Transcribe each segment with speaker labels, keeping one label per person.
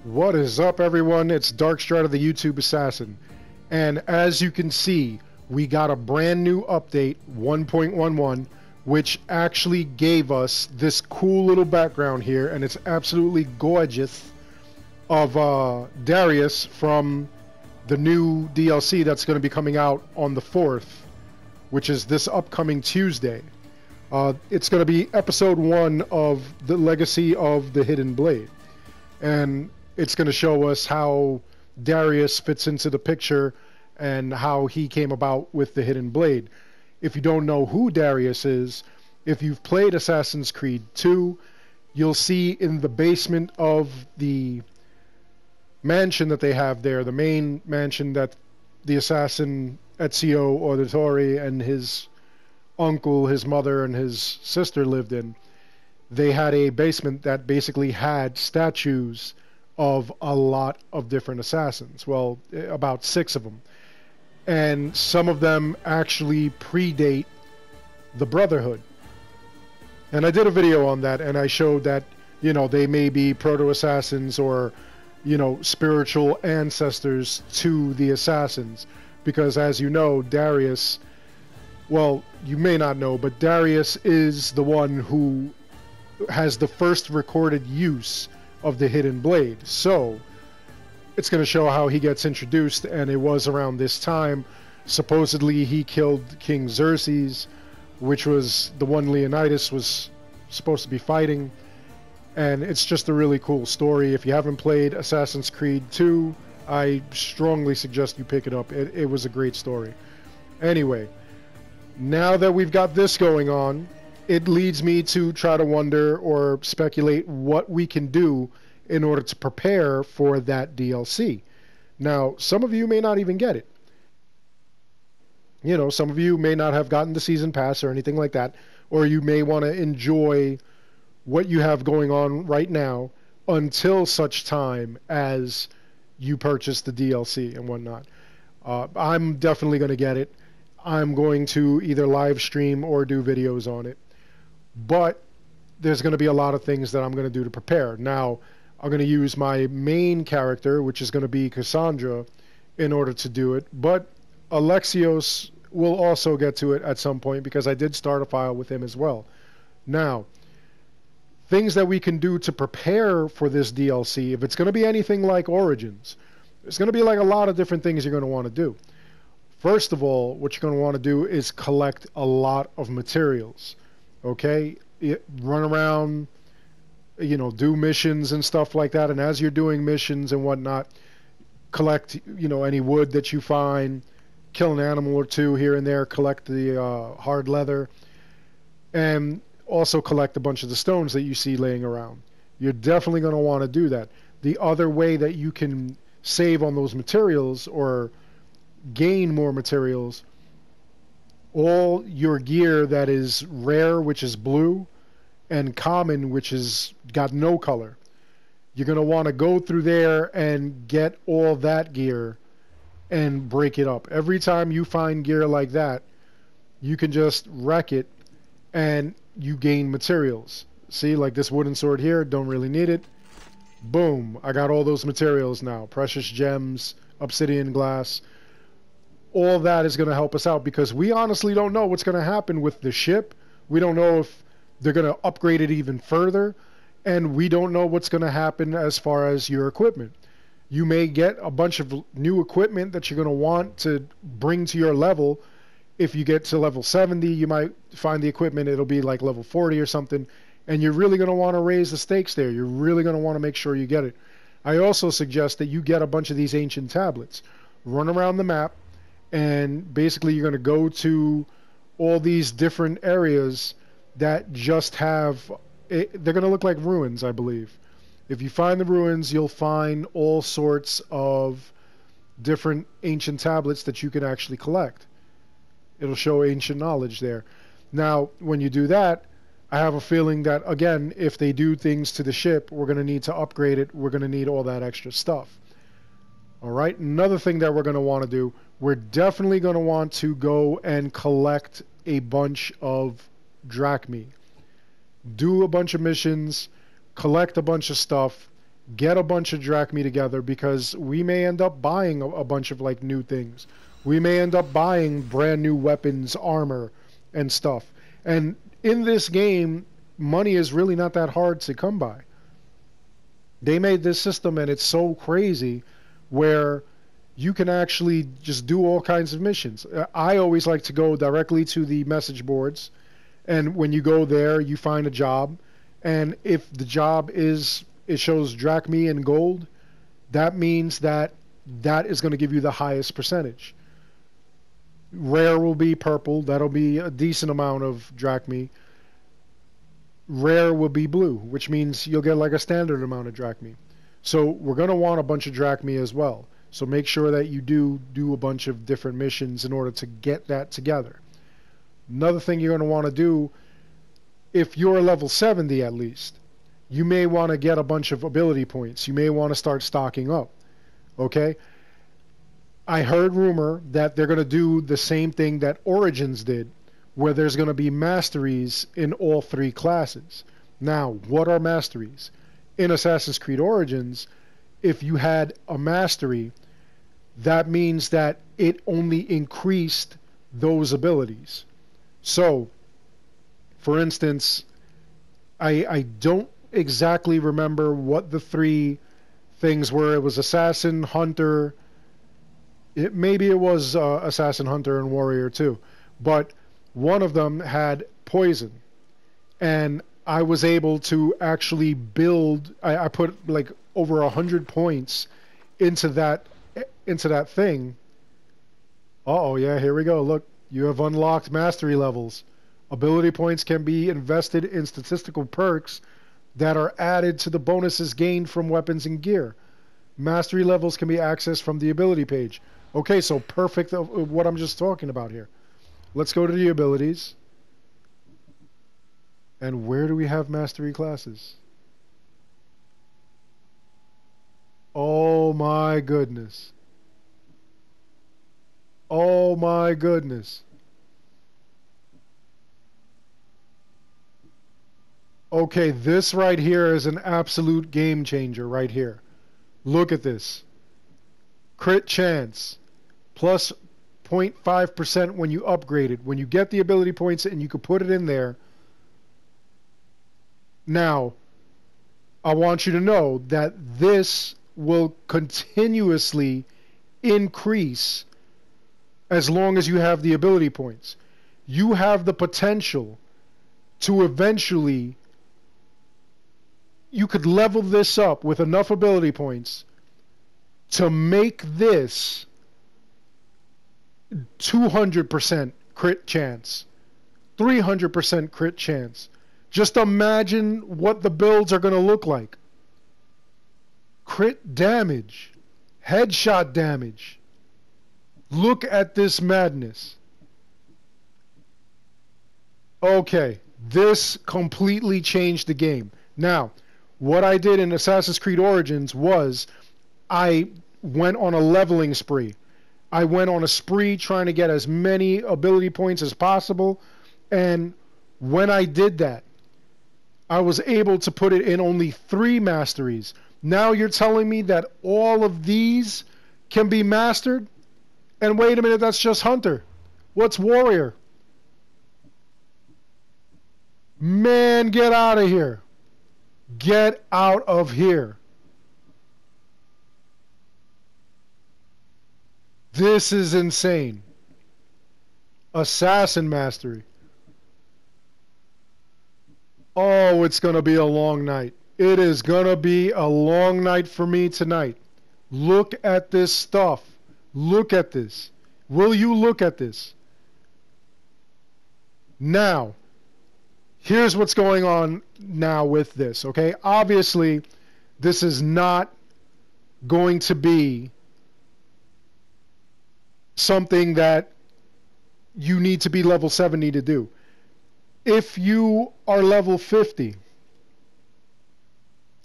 Speaker 1: What is up, everyone? It's Darkstrider, the YouTube Assassin. And as you can see, we got a brand new update, 1.11, which actually gave us this cool little background here, and it's absolutely gorgeous, of Darius from the new DLC that's going to be coming out on the 4th, which is this upcoming Tuesday. It's going to be episode 1 of the Legacy of the Hidden Blade. And it's going to show us how Darius fits into the picture and how he came about with the Hidden Blade. If you don't know who Darius is, if you've played Assassin's Creed 2, you'll see in the basement of the mansion that they have there, the main mansion that the assassin Ezio Auditore and his uncle, his mother, and his sister lived in. They had a basement that basically had statues of a lot of different assassins. Well, about 6 of them. And some of them actually predate the Brotherhood. And I did a video on that, and I showed that, you know, they may be proto-assassins or, you know, spiritual ancestors to the assassins. Because as you know, Darius, well, you may not know, but Darius is the one who has the first recorded use of the Hidden Blade. So it's going to show how he gets introduced, and it was around this time. Supposedly he killed King Xerxes, which was the one Leonidas was supposed to be fighting. And it's just a really cool story. If you haven't played Assassin's Creed 2, I strongly suggest you pick it up. It was a great story. Anyway, now that we've got this going on, it leads me to try to wonder or speculate what we can do in order to prepare for that DLC. Now, some of you may not even get it. You know, some of you may not have gotten the season pass or anything like that, or you may want to enjoy what you have going on right now until such time as you purchase the DLC and whatnot. I'm definitely going to get it. I'm going to either live stream or do videos on it. But there's going to be a lot of things that I'm going to do to prepare. Now, I'm going to use my main character, which is going to be Cassandra, in order to do it. But Alexios will also get to it at some point because I did start a file with him as well. Now, things that we can do to prepare for this DLC, if it's going to be anything like Origins, there's going to be like a lot of different things you're going to want to do. First of all, what you're going to want to do is collect a lot of materials. Okay, run around, you know, do missions and stuff like that. And as you're doing missions and whatnot, collect, you know, any wood that you find, kill an animal or two here and there, collect the hard leather, and also collect a bunch of the stones that you see laying around. You're definitely going to want to do that. The other way that you can save on those materials or gain more materials, all your gear that is rare, which is blue, and common, which is got no color, you're going to want to go through there and get all that gear and break it up. Every time you find gear like that, you can just wreck it and you gain materials. See, like this wooden sword here, don't really need it. Boom, I got all those materials now. Precious gems, obsidian glass. All that is going to help us out because we honestly don't know what's going to happen with the ship. We don't know if they're going to upgrade it even further, and we don't know what's going to happen as far as your equipment. You may get a bunch of new equipment that you're going to want to bring to your level. If you get to level 70, you might find the equipment, it'll be like level 40 or something, and you're really going to want to raise the stakes there. You're really going to want to make sure you get it. I also suggest that you get a bunch of these ancient tablets. Run around the map, and basically you're going to go to all these different areas that just have, they're going to look like ruins, I believe. If you find the ruins, you'll find all sorts of different ancient tablets that you can actually collect. It'll show ancient knowledge there. Now, when you do that, I have a feeling that, again, if they do things to the ship, we're going to need to upgrade it. We're going to need all that extra stuff. All right, another thing that we're going to want to do, we're definitely going to want to go and collect a bunch of drachmae. Do a bunch of missions, collect a bunch of stuff, get a bunch of drachmi together, because we may end up buying a bunch of like new things. We may end up buying brand new weapons, armor, and stuff. And in this game, money is really not that hard to come by. They made this system, and it's so crazy, where you can actually just do all kinds of missions. I always like to go directly to the message boards, and when you go there, you find a job, and if the job it shows drachmi and gold, that means that is going to give you the highest percentage. Rare will be purple. That'll be a decent amount of drachmi. Rare will be blue, which means you'll get like a standard amount of drachmi. So we're going to want a bunch of drachmi as well. So make sure that you do a bunch of different missions in order to get that together. Another thing you're going to want to do, if you're level 70 at least, you may want to get a bunch of ability points. You may want to start stocking up. Okay? I heard rumor that they're going to do the same thing that Origins did, where there's going to be masteries in all 3 classes. Now, what are masteries? In Assassin's Creed Origins, if you had a mastery, that means that it only increased those abilities. So, for instance, I don't exactly remember what the 3 things were. It was Assassin, Hunter, maybe it was Assassin, Hunter, and Warrior too. But one of them had poison. And I was able to actually build, I put like over 100 points into that thing. Uh-oh, yeah, here we go. Look, you have unlocked mastery levels. Ability points can be invested in statistical perks that are added to the bonuses gained from weapons and gear. Mastery levels can be accessed from the ability page. Okay, so perfect of what I'm just talking about here. Let's go to the abilities. And where do we have mastery classes? Oh my goodness. Oh my goodness. Okay, this right here is an absolute game changer right here. Look at this. Crit chance. Plus 0.5% when you upgrade it. When you get the ability points and you can put it in there. Now, I want you to know that this will continuously increase as long as you have the ability points. You have the potential to eventually, you could level this up with enough ability points to make this 200% crit chance, 300% crit chance. Just imagine what the builds are going to look like. Crit damage, headshot damage. Look at this madness. Okay, this completely changed the game. Now, what I did in Assassin's Creed Origins was I went on a leveling spree. I went on a spree trying to get as many ability points as possible, and when I did that, I was able to put it in only 3 masteries. Now you're telling me that all of these can be mastered? And wait a minute, that's just Hunter. What's Warrior? Man, get out of here. Get out of here. This is insane. Assassin Mastery. Oh, it's going to be a long night. It is going to be a long night for me tonight. Look at this stuff. Look at this. Will you look at this? Now, here's what's going on now with this, okay? Obviously, this is not going to be something that you need to be level 70 to do. If you are level 50,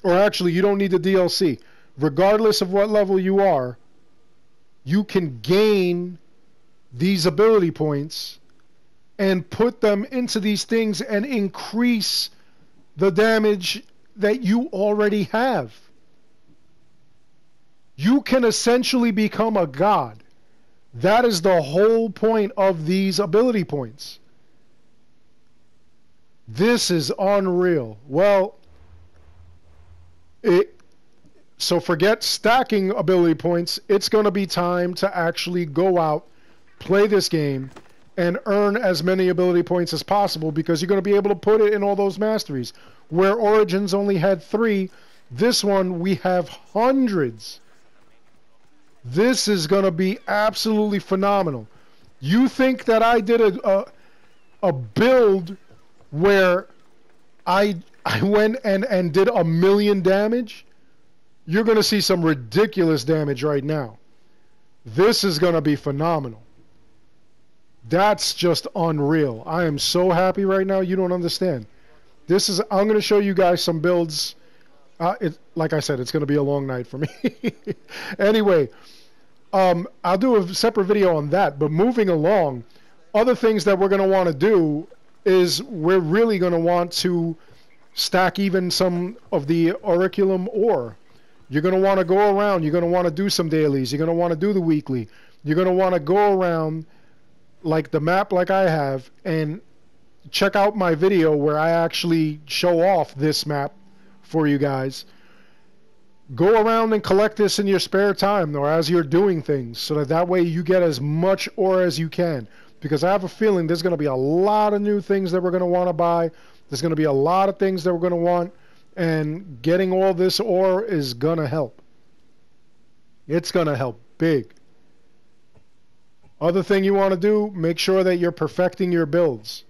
Speaker 1: or actually you don't need the DLC, regardless of what level you are, you can gain these ability points and put them into these things and increase the damage that you already have. You can essentially become a god. That is the whole point of these ability points. This is unreal. Well, so forget stacking ability points. It's going to be time to actually go out, play this game, and earn as many ability points as possible, because you're going to be able to put it in all those masteries. Where Origins only had 3, this one we have hundreds. This is going to be absolutely phenomenal. You think that I did a build where I went and did 1,000,000 damage? You're going to see some ridiculous damage right now. This is going to be phenomenal. That's just unreal. I am so happy right now, you don't understand. I'm going to show you guys some builds. Like I said, it's going to be a long night for me. Anyway, I'll do a separate video on that. But moving along, other things that we're going to want to do is we're really going to want to stack even some of the auriculum ore. You're going to want to go around. You're going to want to do some dailies. You're going to want to do the weekly. You're going to want to go around like the map like I have, and check out my video where I actually show off this map for you guys. Go around and collect this in your spare time or as you're doing things, so that way you get as much ore as you can, because I have a feeling there's going to be a lot of new things that we're going to want to buy. There's going to be a lot of things that we're going to want, and getting all this ore is going to help. It's going to help big. Other thing you want to do, make sure that you're perfecting your builds.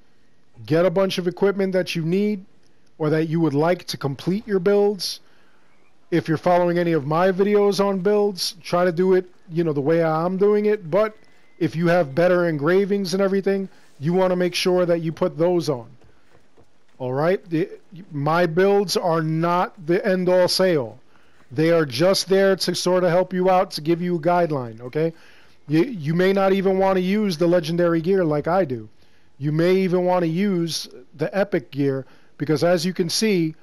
Speaker 1: Get a bunch of equipment that you need or that you would like to complete your builds. If you're following any of my videos on builds, try to do it, the way I'm doing it. But if you have better engravings and everything, you want to make sure that you put those on. All right? My builds are not the end-all say-all. They are just there to sort of help you out, to give you a guideline, okay? You may not even want to use the legendary gear like I do. You may even want to use the epic gear, because as you can see,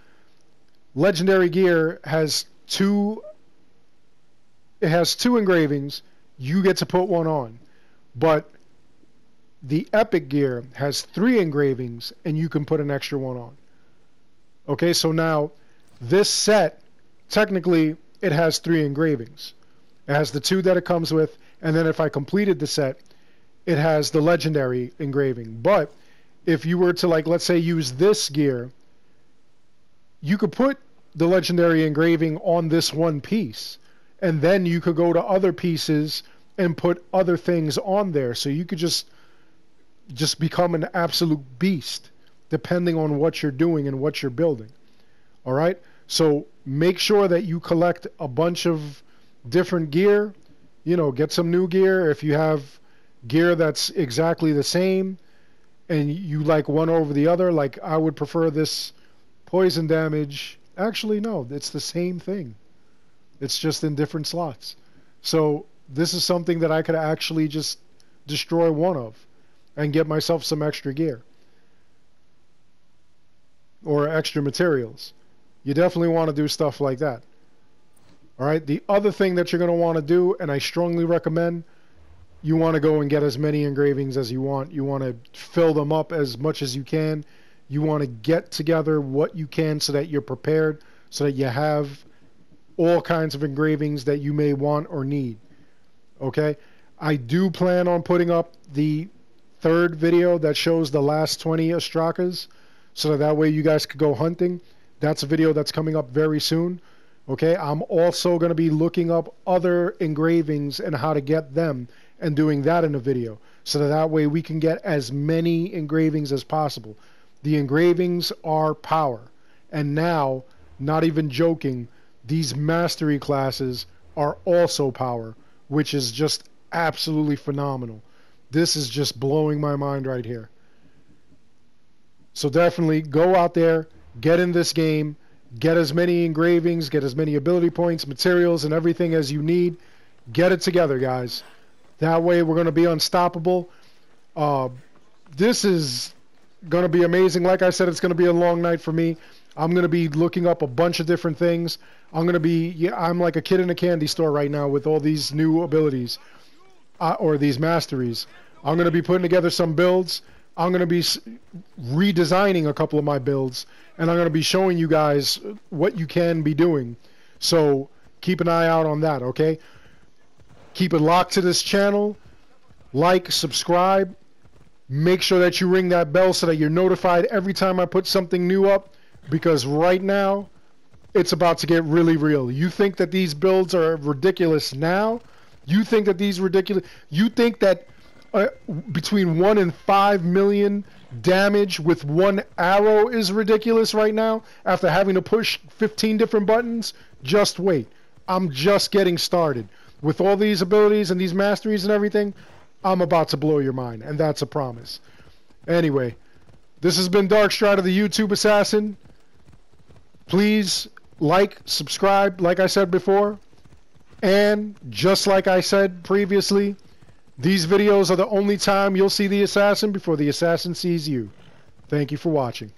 Speaker 1: legendary gear has two engravings. You get to put one on. But the epic gear has 3 engravings, and you can put an extra one on. Okay, so now this set, technically, it has 3 engravings. It has the 2 that it comes with, and then if I completed the set, it has the legendary engraving. But if you were to, like, let's say, use this gear, you could put the legendary engraving on this one piece, and then you could go to other pieces and put other things on there. So you could just become an absolute beast, depending on what you're doing and what you're building. All right? So make sure that you collect a bunch of different gear. Get some new gear. If you have gear that's exactly the same and you like one over the other, like I would prefer this poison damage. Actually, no, it's the same thing. It's just in different slots. So this is something that I could actually just destroy one of and get myself some extra gear or extra materials. You definitely want to do stuff like that. All right. The other thing that you're going to want to do, and I strongly recommend, you want to go and get as many engravings as you want. You want to fill them up as much as you can. You want to get together what you can so that you're prepared, so that you have all kinds of engravings that you may want or need. Okay. I do plan on putting up the 3rd video that shows the last 20 Astrakas, so that way you guys could go hunting. That's a video that's coming up very soon. Okay, I'm also going to be looking up other engravings and how to get them and doing that in a video, so that way we can get as many engravings as possible. The engravings are power. And now, not even joking, these mastery classes are also power, which is just absolutely phenomenal. This is just blowing my mind right here. So definitely go out there, get in this game, get as many engravings, get as many ability points, materials, and everything as you need. Get it together, guys. That way we're going to be unstoppable. This is going to be amazing. Like I said, it's going to be a long night for me. I'm going to be looking up a bunch of different things. I'm going to be, yeah, I'm like a kid in a candy store right now with all these new abilities, or these masteries. I'm going to be putting together some builds. I'm going to be redesigning a couple of my builds, and I'm going to be showing you guys what you can be doing. So keep an eye out on that, okay? Keep it locked to this channel. Like, subscribe. Make sure that you ring that bell so that you're notified every time I put something new up, because right now it's about to get really real. You think that these builds are ridiculous now? You think that these ridiculous? You think that between 1 and 5 million damage with one arrow is ridiculous right now after having to push 15 different buttons? Just wait. I'm just getting started. With all these abilities and these masteries and everything, I'm about to blow your mind, and that's a promise. Anyway, this has been Darkstrider, the YouTube Assassin. Please like, subscribe, like I said before. And just like I said previously, these videos are the only time you'll see the assassin before the assassin sees you. Thank you for watching.